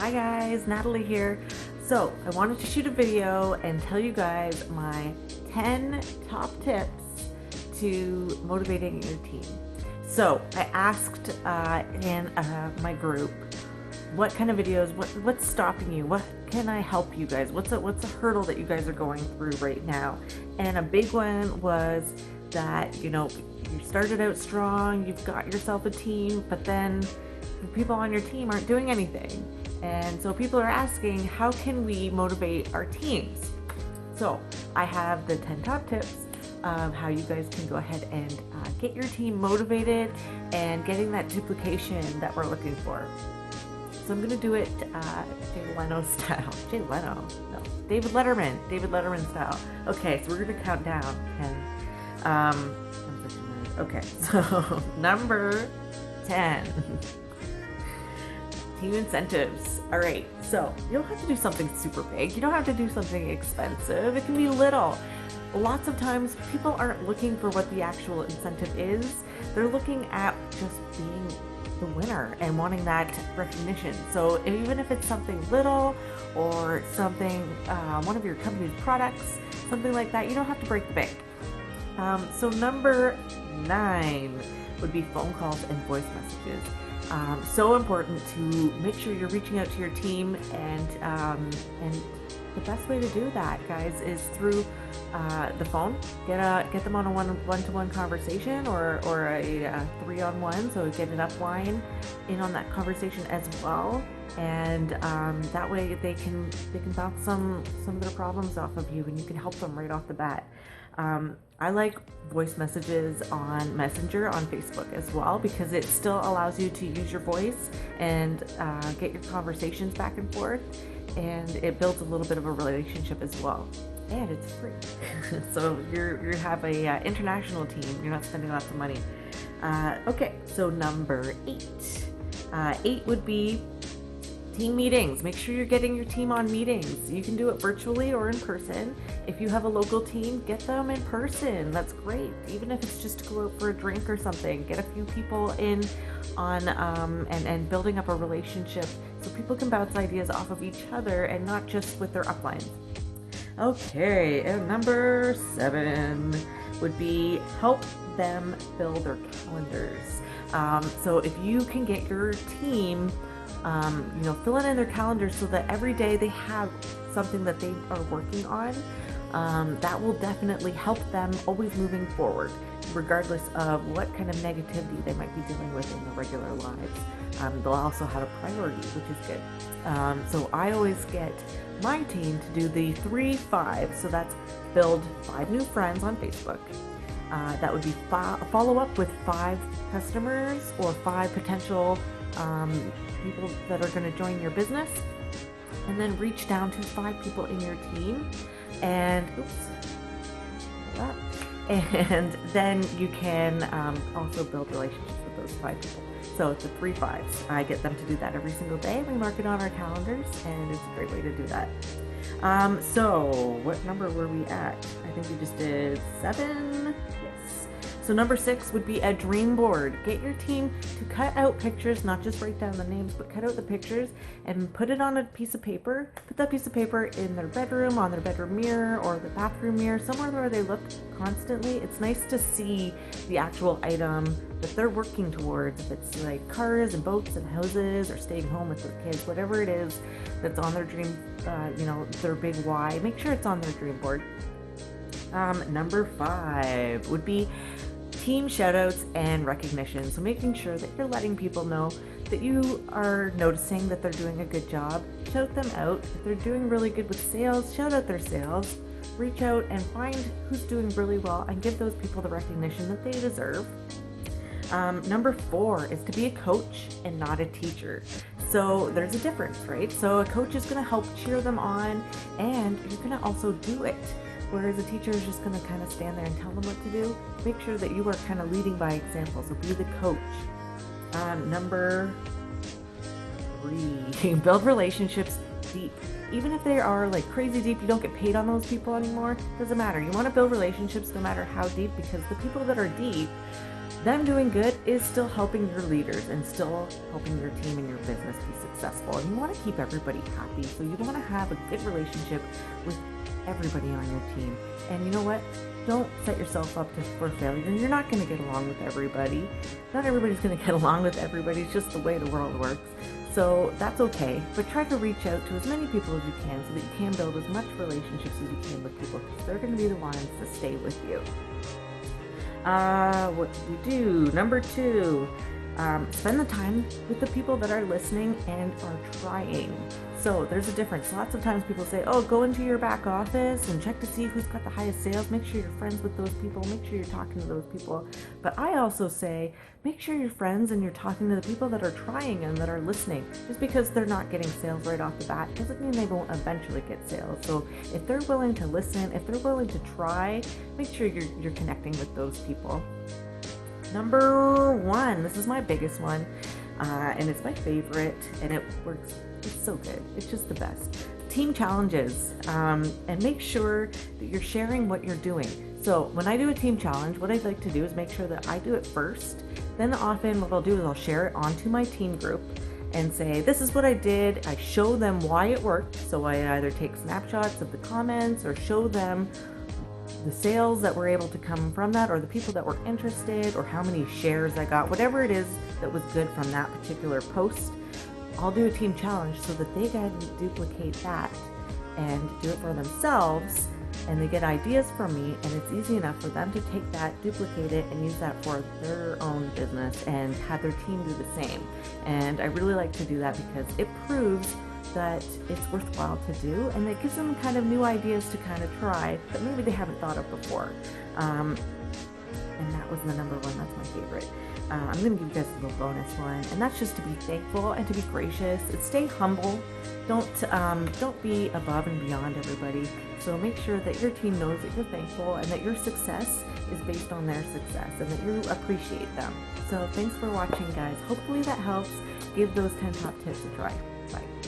Hi guys, Natalie here. So I wanted to shoot a video and tell you guys my 10 top tips to motivating your team. So I asked in my group, what kind of videos, what's stopping you? What can I help you guys? What's a hurdle that you guys are going through right now? And a big one was that, you started out strong, you've got yourself a team, but then the people on your team aren't doing anything. And so people are asking, how can we motivate our teams? So I have the 10 top tips of how you guys can go ahead and get your team motivated and getting that duplication that we're looking for. So I'm going to do it Jay Leno style. Jay Leno? No. David Letterman style. Okay, so we're going to count down. 10. Okay, so number 10. Team incentives. All right, so you don't have to do something super big. You don't have to do something expensive. It can be little. Lots of times people aren't looking for what the actual incentive is. They're looking at just being the winner and wanting that recognition. So even if it's something little or something, one of your company's products, something like that, you don't have to break the bank. So number 9 would be phone calls and voice messages. So important to make sure you're reaching out to your team, and the best way to do that, guys, is through the phone. Get them on a one-to-one conversation or a 3-on-1, so get an upline in on that conversation as well, and that way they can bounce some of their problems off of you, and you can help them right off the bat. I like voice messages on Messenger on Facebook as well, because it still allows you to use your voice and get your conversations back and forth, and it builds a little bit of a relationship as well, and it's free. So you have a international team. You're not spending lots of money. Okay, so number 8. 8 would be team meetings. Make sure you're getting your team on meetings. You can do it virtually or in person. If you have a local team, get them in person. That's great. Even if it's just to go out for a drink or something, get a few people in on and building up a relationship so people can bounce ideas off of each other and not just with their uplines. Okay, and number 7 would be help them fill their calendars. So if you can get your team filling in their calendars so that every day they have something that they are working on, that will definitely help them always moving forward, regardless of what kind of negativity they might be dealing with in their regular lives. They'll also have a priority, which is good. So I always get my team to do the 3-5. So that's build 5 new friends on Facebook. That would be follow up with 5 customers or 5 potential people that are going to join your business, and then reach down to 5 people in your team, and and then you can also build relationships with those 5 people. So it's the 3-5s. I get them to do that every single day. We mark it on our calendars, and it's a great way to do that. So what number were we at? I think we just did 7. Yes. So number 6 would be a dream board. Get your team to cut out pictures, not just write down the names, but cut out the pictures and put it on a piece of paper. Put that piece of paper in their bedroom, on their bedroom mirror, or the bathroom mirror, somewhere where they look constantly. It's nice to see the actual item that they're working towards. If it's like cars and boats and houses, or staying home with their kids, whatever it is that's on their dream, their big why, make sure it's on their dream board. Number 5 would be team shoutouts and recognition. So making sure that you're letting people know that you are noticing that they're doing a good job. Shout them out. If they're doing really good with sales, shout out their sales. Reach out and find who's doing really well and give those people the recognition that they deserve. Number 4 is to be a coach and not a teacher. So there's a difference, right? So a coach is going to help cheer them on, and you're going to also do it. Whereas a teacher is just going to kind of stand there and tell them what to do. Make sure that you are kind of leading by example. So be the coach. Number 3, build relationships deep. Even if they are like crazy deep, you don't get paid on those people anymore. Doesn't matter. You want to build relationships no matter how deep, because the people that are deep Them doing good is still helping your leaders and still helping your team and your business be successful. And you want to keep everybody happy. So you want to have a good relationship with everybody on your team. And you know what? Don't set yourself up for failure. You're not going to get along with everybody. Not everybody's going to get along with everybody. It's just the way the world works. So that's okay. But try to reach out to as many people as you can so that you can build as much relationships as you can with people, because they're going to be the ones to stay with you. What do we do? Number 2, spend the time with the people that are listening and are trying. So there's a difference. Lots of times people say, oh, go into your back office and check to see who's got the highest sales. Make sure you're friends with those people. Make sure you're talking to those people. But I also say, make sure you're friends and you're talking to the people that are trying and that are listening. Just because they're not getting sales right off the bat doesn't mean they won't eventually get sales. So if they're willing to listen, if they're willing to try, make sure you're connecting with those people. Number 1, this is my biggest one, and it's my favorite, and it works. It's so good. It's just the best. Team challenges, and make sure that you're sharing what you're doing. So when I do a team challenge, what I'd like to do is make sure that I do it first. Then often what I'll do is I'll share it onto my team group and say, this is what I did. I show them why it worked. So I either take snapshots of the comments or show them the sales that were able to come from that, or the people that were interested, or how many shares I got, whatever it is that was good from that particular post. I'll do a team challenge so that they can duplicate that and do it for themselves, and they get ideas from me, and it's easy enough for them to take that, duplicate it, and use that for their own business and have their team do the same. And I really like to do that because it proves that it's worthwhile to do, and it gives them kind of new ideas to kind of try that maybe they haven't thought of before. And that was the number 1. That's my favorite. I'm going to give you guys a little bonus one, and that's just to be thankful and to be gracious and stay humble. Don't be above and beyond everybody. So make sure that your team knows that you're thankful and that your success is based on their success and that you appreciate them. So thanks for watching, guys. Hopefully that helps. Give those 10 top tips a try. Bye.